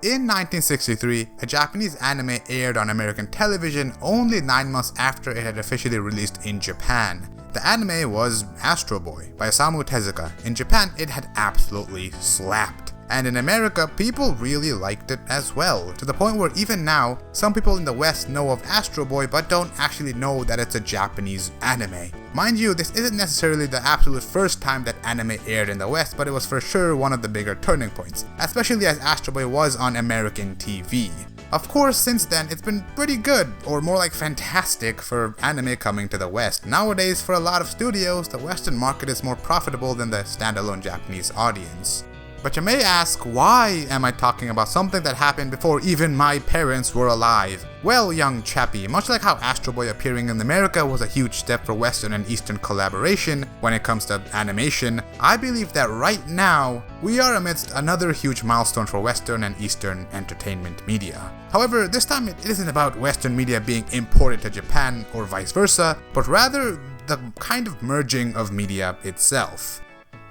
In 1963, a Japanese anime aired on American television only 9 months after it had officially released in Japan. The anime was Astro Boy by Osamu Tezuka. In Japan, it had absolutely slapped. And in America, people really liked it as well, to the point where even now, some people in the West know of Astro Boy but don't actually know that it's a Japanese anime. Mind you, this isn't necessarily the absolute first time that anime aired in the West, but it was for sure one of the bigger turning points, especially as Astro Boy was on American TV. Of course, since then, it's been pretty good, or more like fantastic, for anime coming to the West. Nowadays, for a lot of studios, the Western market is more profitable than the standalone Japanese audience. But you may ask, why am I talking about something that happened before even my parents were alive? Well, young chappie, much like how Astro Boy appearing in America was a huge step for Western and Eastern collaboration when it comes to animation, I believe that right now, we are amidst another huge milestone for Western and Eastern entertainment media. However, this time it isn't about Western media being imported to Japan or vice versa, but rather the kind of merging of media itself.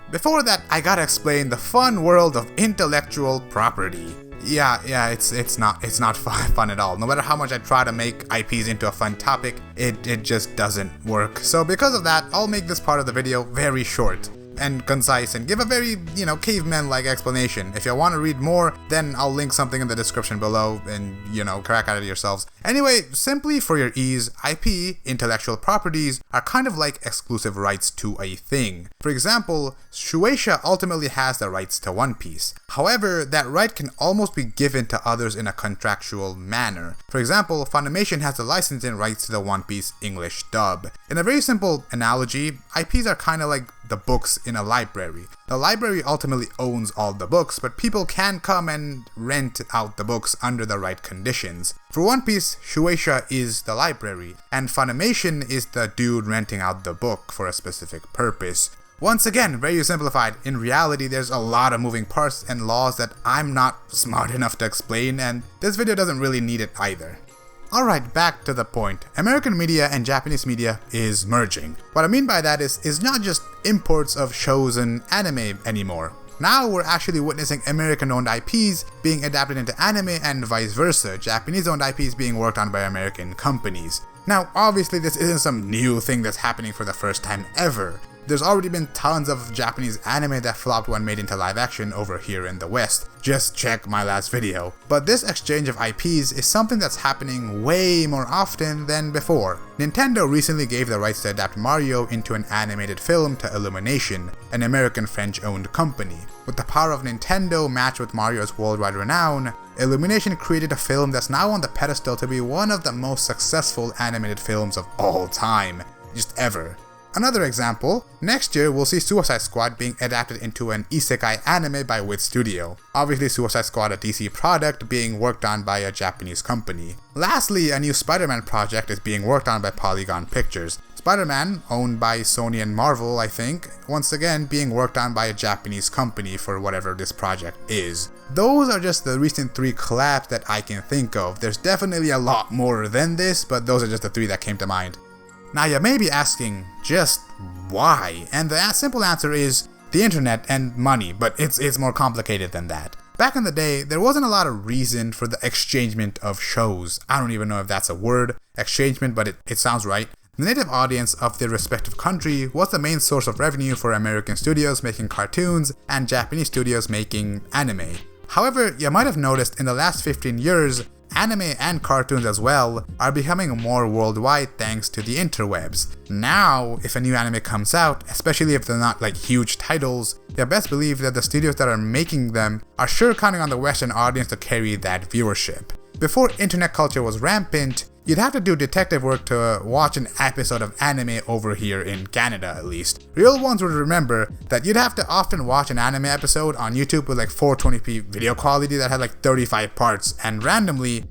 Before that, I gotta explain the fun world of intellectual property. Yeah, it's not fun at all. No matter how much I try to make IPs into a fun topic, it just doesn't work. So because of that, I'll make this part of the video very short and concise and give a very, caveman-like explanation. If you want to read more, then I'll link something in the description below and, crack at it yourselves. Anyway, simply for your ease, IP, intellectual properties, are kind of like exclusive rights to a thing. For example, Shueisha ultimately has the rights to One Piece. However, that right can almost be given to others in a contractual manner. For example, Funimation has the licensing rights to the One Piece English dub. In a very simple analogy, IPs are kind of like the books in a library. The library ultimately owns all the books, but people can come and rent out the books under the right conditions. For One Piece, Shueisha is the library, and Funimation is the dude renting out the book for a specific purpose. Once again, very simplified. In reality, there's a lot of moving parts and laws that I'm not smart enough to explain, and this video doesn't really need it either. Alright, back to the point. American media and Japanese media is merging. What I mean by that is not just imports of shows and anime anymore. Now we're actually witnessing American-owned IPs being adapted into anime and vice versa, Japanese-owned IPs being worked on by American companies. Now, obviously this isn't some new thing that's happening for the first time ever. There's already been tons of Japanese anime that flopped when made into live action over here in the West. Just check my last video. But this exchange of IPs is something that's happening way more often than before. Nintendo recently gave the rights to adapt Mario into an animated film to Illumination, an American French-owned company. With the power of Nintendo matched with Mario's worldwide renown, Illumination created a film that's now on the pedestal to be one of the most successful animated films of all time. Just ever. Another example, next year we'll see Suicide Squad being adapted into an isekai anime by Wit Studio. Obviously Suicide Squad, a DC product, being worked on by a Japanese company. Lastly, a new Spider-Man project is being worked on by Polygon Pictures. Spider-Man, owned by Sony and Marvel, I think, once again being worked on by a Japanese company for whatever this project is. Those are just the recent 3 collabs that I can think of. There's definitely a lot more than this, but those are just the 3 that came to mind. Now you may be asking, just why? And the simple answer is the internet and money, but it's more complicated than that. Back in the day, there wasn't a lot of reason for the exchangement of shows. I don't even know if that's a word, exchangement, but it sounds right. The native audience of their respective country was the main source of revenue for American studios making cartoons and Japanese studios making anime. However, you might have noticed in the last 15 years, anime and cartoons as well are becoming more worldwide thanks to the interwebs. Now, if a new anime comes out, especially if they're not like huge titles, you best believe that the studios that are making them are sure counting on the Western audience to carry that viewership. Before internet culture was rampant, you'd have to do detective work to watch an episode of anime over here in Canada at least. Real ones would remember that you'd have to often watch an anime episode on YouTube with like 420p video quality that had like 35 parts, and randomly,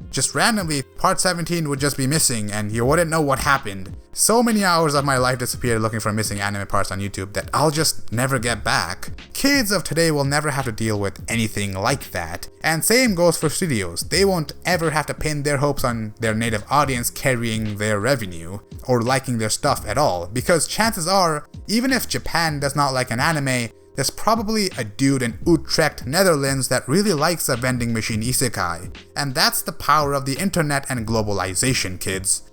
part 17 would just be missing and you wouldn't know what happened. So many hours of my life disappeared looking for missing anime parts on YouTube that I'll just never get back. Kids of today will never have to deal with anything like that. And same goes for studios. They won't ever have to pin their hopes on their native audience carrying their revenue or liking their stuff at all, because chances are, even if Japan does not like an anime, there's probably a dude in Utrecht, Netherlands that really likes a vending machine isekai. And that's the power of the internet and globalization, kids.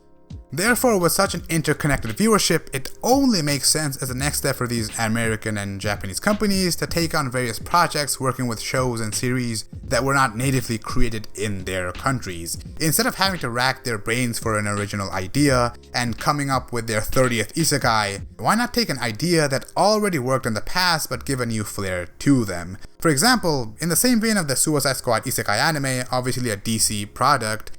Therefore, with such an interconnected viewership, it only makes sense as a next step for these American and Japanese companies to take on various projects working with shows and series that were not natively created in their countries. Instead of having to rack their brains for an original idea and coming up with their 30th isekai, why not take an idea that already worked in the past but give a new flair to them? For example, in the same vein of the Suicide Squad isekai anime, obviously a DC product,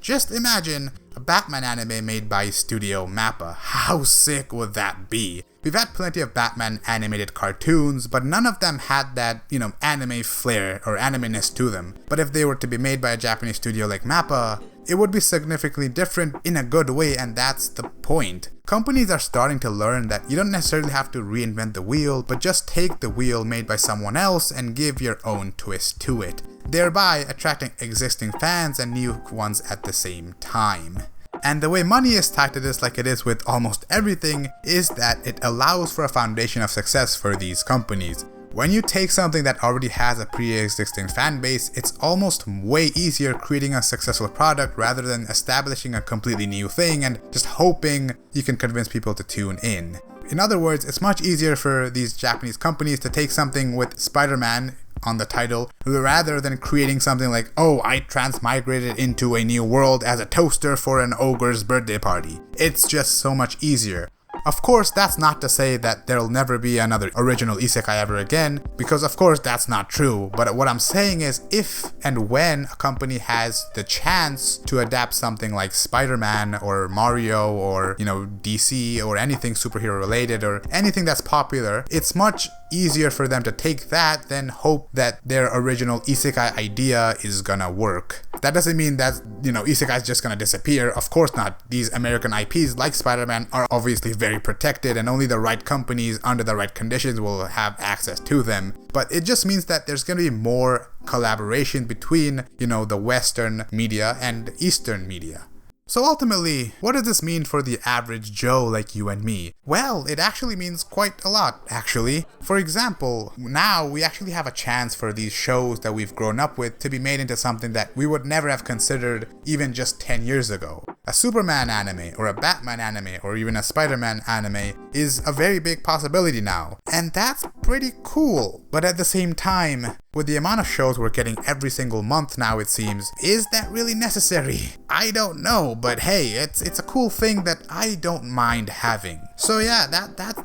just imagine a Batman anime made by Studio Mappa. How sick would that be? We've had plenty of Batman animated cartoons, but none of them had that, anime flair or anime-ness to them. But if they were to be made by a Japanese studio like Mappa, it would be significantly different in a good way, and that's the point. Companies are starting to learn that you don't necessarily have to reinvent the wheel, but just take the wheel made by someone else and give your own twist to it, thereby attracting existing fans and new ones at the same time. And the way money is tied to this, like it is with almost everything, is that it allows for a foundation of success for these companies. When you take something that already has a pre-existing fan base, it's almost way easier creating a successful product rather than establishing a completely new thing and just hoping you can convince people to tune in. In other words, it's much easier for these Japanese companies to take something with Spider-Man on the title rather than creating something like, oh, I transmigrated into a new world as a toaster for an ogre's birthday party. It's just so much easier. Of course, that's not to say that there'll never be another original isekai ever again, because of course that's not true, but what I'm saying is if and when a company has the chance to adapt something like Spider-Man or Mario or, DC or anything superhero related or anything that's popular, it's much easier for them to take that than hope that their original isekai idea is gonna work. That doesn't mean that, isekai is just gonna disappear. Of course not. These American IPs like Spider-Man are obviously very protected and only the right companies under the right conditions will have access to them. But it just means that there's gonna be more collaboration between, the Western media and Eastern media. So ultimately, what does this mean for the average Joe like you and me? Well, it actually means quite a lot, actually. For example, now we actually have a chance for these shows that we've grown up with to be made into something that we would never have considered even just 10 years ago. A Superman anime, or a Batman anime, or even a Spider-Man anime is a very big possibility now. And that's pretty cool. But at the same time, with the amount of shows we're getting every single month now, it seems, is that really necessary? I don't know, but hey, it's a cool thing that I don't mind having. So yeah,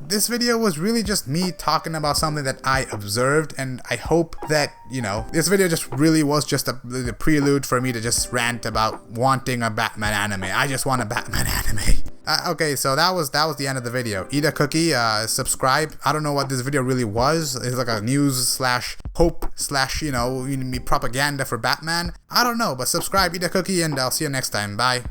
this video was really just me talking about something that I observed, and I hope that, this video just really was just the prelude for me to just rant about wanting a Batman anime. I just want a Batman anime. Okay, so that was the end of the video. Eat a cookie, subscribe. I don't know what this video really was. It's like a news slash hope slash, propaganda for Batman. I don't know, but subscribe, eat a cookie, and I'll see you next time. Bye.